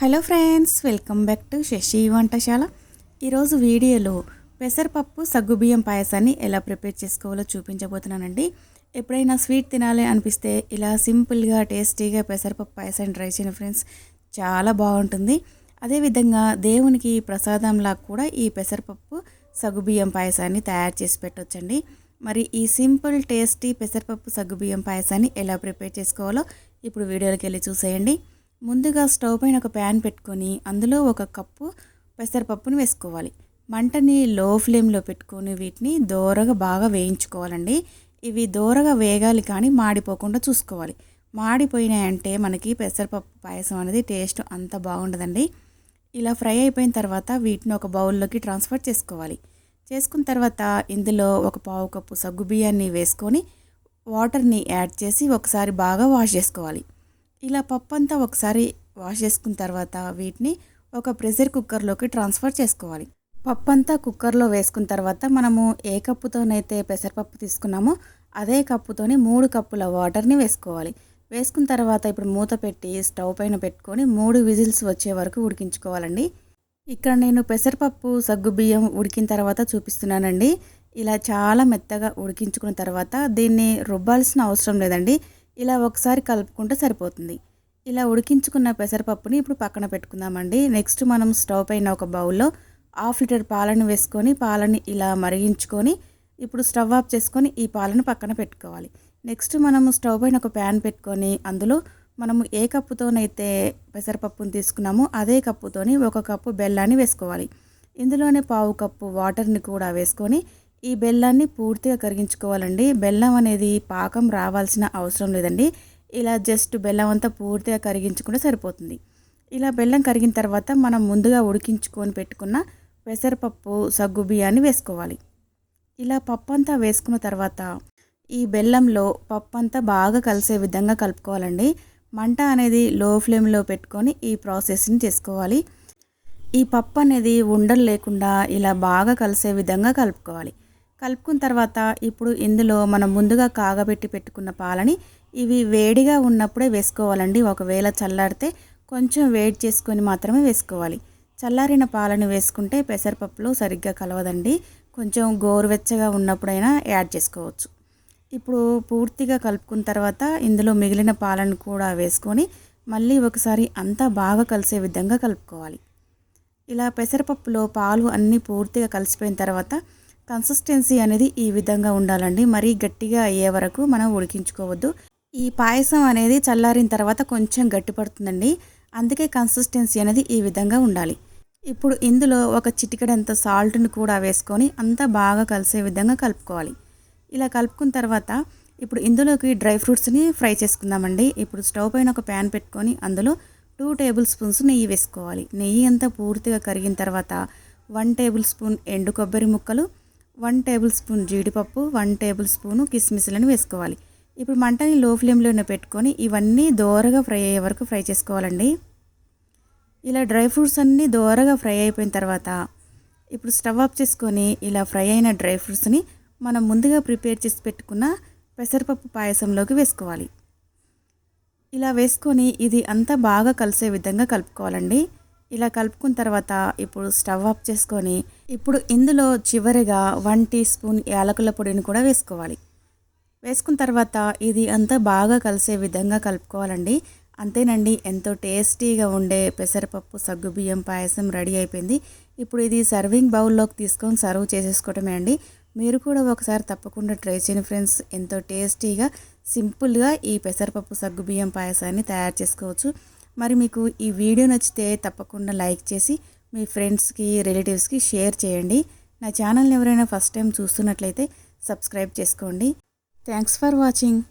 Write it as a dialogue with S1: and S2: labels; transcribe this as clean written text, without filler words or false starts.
S1: Hello friends, welcome back to Shashi Vantashala. ఈరోజు వీడియోలో పెసరపప్పు సగ్గుబియ్యం పాయసాన్ని ఎలా ప్రిపేర్ చేసుకోవాలో చూపించబోతున్నానండి. ఎప్పుడైనా స్వీట్ తినాలి అనిపిస్తే ఇలా సింపుల్గా టేస్టీగా పెసరపప్పు పాయసాన్ని ట్రై చేయండి ఫ్రెండ్స్, చాలా బాగుంటుంది. అదేవిధంగా దేవునికి ప్రసాదంలా కూడా ఈ పెసరపప్పు సగ్గుబియ్యం పాయసాన్ని తయారు చేసి పెట్టొచ్చండి. మరి ఈ సింపుల్ టేస్టీ పెసరపప్పు సగ్గుబియ్యం పాయసాన్ని ఎలా ప్రిపేర్ చేసుకోవాలో ఇప్పుడు వీడియోలోకి వెళ్ళి చూసేయండి. ముందుగా స్టవ్ పైన ఒక ప్యాన్ పెట్టుకొని అందులో ఒక కప్పు పెసరపప్పును వేసుకోవాలి. మంటని లో ఫ్లేమ్లో పెట్టుకొని వీటిని దోరగా బాగా వేయించుకోవాలండి. ఇవి దోరగా వేగాలి కానీ మాడిపోకుండా చూసుకోవాలి. మాడిపోయినాయంటే మనకి పెసరపప్పు పాయసం అనేది టేస్ట్ అంత బాగుండదండి. ఇలా ఫ్రై అయిపోయిన తర్వాత వీటిని ఒక బౌల్లోకి ట్రాన్స్ఫర్ చేసుకోవాలి. చేసుకున్న తర్వాత ఇందులో ఒక పావు కప్పు సగ్గుబియ్యాన్ని వేసుకొని వాటర్ని యాడ్ చేసి ఒకసారి బాగా వాష్ చేసుకోవాలి. ఇలా పప్పు అంతా ఒకసారి వాష్ చేసుకున్న తర్వాత వీటిని ఒక ప్రెషర్ కుక్కర్లోకి ట్రాన్స్ఫర్ చేసుకోవాలి. పప్పు అంతా కుక్కర్లో వేసుకున్న తర్వాత మనము ఏ కప్పుతోనైతే పెసరపప్పు తీసుకున్నామో అదే కప్పుతోని 3 కప్పుల వాటర్ని వేసుకోవాలి. వేసుకున్న తర్వాత ఇప్పుడు మూత పెట్టి స్టవ్ పైన పెట్టుకొని 3 విజిల్స్ వచ్చే వరకు ఉడికించుకోవాలండి. ఇక్కడ నేను పెసరపప్పు సగ్గుబియ్యం ఉడికిన తర్వాత చూపిస్తున్నానండి. ఇలా చాలా మెత్తగా ఉడికించుకున్న తర్వాత దీన్ని రుబ్బాల్సిన అవసరం లేదండి. ఇలా ఒకసారి కలుపుకుంటే సరిపోతుంది. ఇలా ఉడికించుకున్న పెసరపప్పుని ఇప్పుడు పక్కన పెట్టుకుందామండి. నెక్స్ట్ మనం స్టవ్ పైన ఒక బౌల్లో 1/2 లీటర్ పాలను వేసుకొని పాలని ఇలా మరిగించుకొని ఇప్పుడు స్టవ్ ఆఫ్ చేసుకొని ఈ పాలను పక్కన పెట్టుకోవాలి. నెక్స్ట్ మనము స్టవ్ పైన ఒక ప్యాన్ పెట్టుకొని అందులో మనము ఏ కప్పుతోనైతే పెసరపప్పును తీసుకున్నామో అదే కప్పుతోని 1 కప్పు బెల్లాన్ని వేసుకోవాలి. ఇందులోనే పావు కప్పు వాటర్ని కూడా వేసుకొని ఈ బెల్లాన్ని పూర్తిగా కరిగించుకోవాలండి. బెల్లం అనేది పాకం రావాల్సిన అవసరం లేదండి. ఇలా జస్ట్ బెల్లం అంతా పూర్తిగా కరిగించుకుంటే సరిపోతుంది. ఇలా బెల్లం కరిగిన తర్వాత మనం ముందుగా ఉడికించుకొని పెట్టుకున్న పెసరపప్పు సగ్గుబియ్యాన్ని వేసుకోవాలి. ఇలా పప్పు అంతా వేసుకున్న తర్వాత ఈ బెల్లంలో పప్పు అంతా బాగా కలిసే విధంగా కలుపుకోవాలండి. మంట అనేది లో ఫ్లేమ్లో పెట్టుకొని ఈ ప్రాసెస్ని చేసుకోవాలి. ఈ పప్పు అనేది ఉండలు లేకుండా ఇలా బాగా కలిసే విధంగా కలుపుకోవాలి. కలుపుకున్న తర్వాత ఇప్పుడు ఇందులో మనం ముందుగా కాగబెట్టి పెట్టుకున్న పాలని ఇవి వేడిగా ఉన్నప్పుడే వేసుకోవాలండి. ఒకవేళ చల్లారితే కొంచెం వేడి చేసుకొని మాత్రమే వేసుకోవాలి. చల్లారిన పాలను వేసుకుంటే పెసరపప్పులో సరిగ్గా కలవదండి. కొంచెం గోరువెచ్చగా ఉన్నప్పుడైనా యాడ్ చేసుకోవచ్చు. ఇప్పుడు పూర్తిగా కలుపుకున్న తర్వాత ఇందులో మిగిలిన పాలను కూడా వేసుకొని మళ్ళీ ఒకసారి అంతా బాగా కలిసే విధంగా కలుపుకోవాలి. ఇలా పెసరపప్పులో పాలు అన్నీ పూర్తిగా కలిసిపోయిన తర్వాత కన్సిస్టెన్సీ అనేది ఈ విధంగా ఉండాలండి. మరీ గట్టిగా అయ్యే వరకు మనం ఉడికించుకోవద్దు. ఈ పాయసం అనేది చల్లారిన తర్వాత కొంచెం గట్టిపడుతుందండి. అందుకే కన్సిస్టెన్సీ అనేది ఈ విధంగా ఉండాలి. ఇప్పుడు ఇందులో ఒక చిటికెడంత సాల్ట్ని కూడా వేసుకొని అంతా బాగా కలిసే విధంగా కలుపుకోవాలి. ఇలా కలుపుకున్న తర్వాత ఇప్పుడు ఇందులోకి డ్రై ఫ్రూట్స్ని ఫ్రై చేసుకుందామండి. ఇప్పుడు స్టవ్ పైన ఒక ప్యాన్ పెట్టుకొని అందులో 2 టేబుల్ స్పూన్స్ నెయ్యి వేసుకోవాలి. నెయ్యి అంతా పూర్తిగా కరిగిన తర్వాత 1 టేబుల్ స్పూన్ ఎండు కొబ్బరి ముక్కలు, 1 టేబుల్ స్పూన్ జీడిపప్పు, 1 టేబుల్ స్పూను కిస్మిస్లను వేసుకోవాలి. ఇప్పుడు మంటని లో ఫ్లేమ్లోనే పెట్టుకొని ఇవన్నీ దోరగా ఫ్రై అయ్యే వరకు ఫ్రై చేసుకోవాలండి. ఇలా డ్రై ఫ్రూట్స్ అన్నీ దోరగా ఫ్రై అయిపోయిన తర్వాత ఇప్పుడు స్టవ్ ఆఫ్ చేసుకొని ఇలా ఫ్రై అయిన డ్రై ఫ్రూట్స్ని మనం ముందుగా ప్రిపేర్ చేసి పెట్టుకున్న పెసరపప్పు పాయసంలోకి వేసుకోవాలి. ఇలా వేసుకొని ఇది అంతా బాగా కలిసే విధంగా కలుపుకోవాలండి. ఇలా కలుపుకున్న తర్వాత ఇప్పుడు స్టవ్ ఆఫ్ చేసుకొని ఇప్పుడు ఇందులో చివరిగా 1 టీ స్పూన్ యాలకుల పొడిని కూడా వేసుకోవాలి. వేసుకున్న తర్వాత ఇది అంతా బాగా కలిసే విధంగా కలుపుకోవాలండి. అంతేనండి, ఎంతో టేస్టీగా ఉండే పెసరపప్పు సగ్గుబియ్యం పాయసం రెడీ అయిపోయింది. ఇప్పుడు ఇది సర్వింగ్ బౌల్లోకి తీసుకొని సర్వ్ చేసేసుకోవటమే అండి. మీరు కూడా ఒకసారి తప్పకుండా ట్రై చేయండి ఫ్రెండ్స్. ఎంతో టేస్టీగా సింపుల్గా ఈ పెసరపప్పు సగ్గుబియ్యం పాయసాన్ని తయారు చేసుకోవచ్చు. మరి మీకు ఈ వీడియో నచ్చితే తప్పకుండా లైక్ చేసి మీ ఫ్రెండ్స్కి రిలేటివ్స్కి షేర్ చేయండి. నా ఛానల్ని ఎవరైనా ఫస్ట్ టైం చూస్తున్నట్లయితే సబ్స్క్రైబ్ చేసుకోండి. Thanks for watching.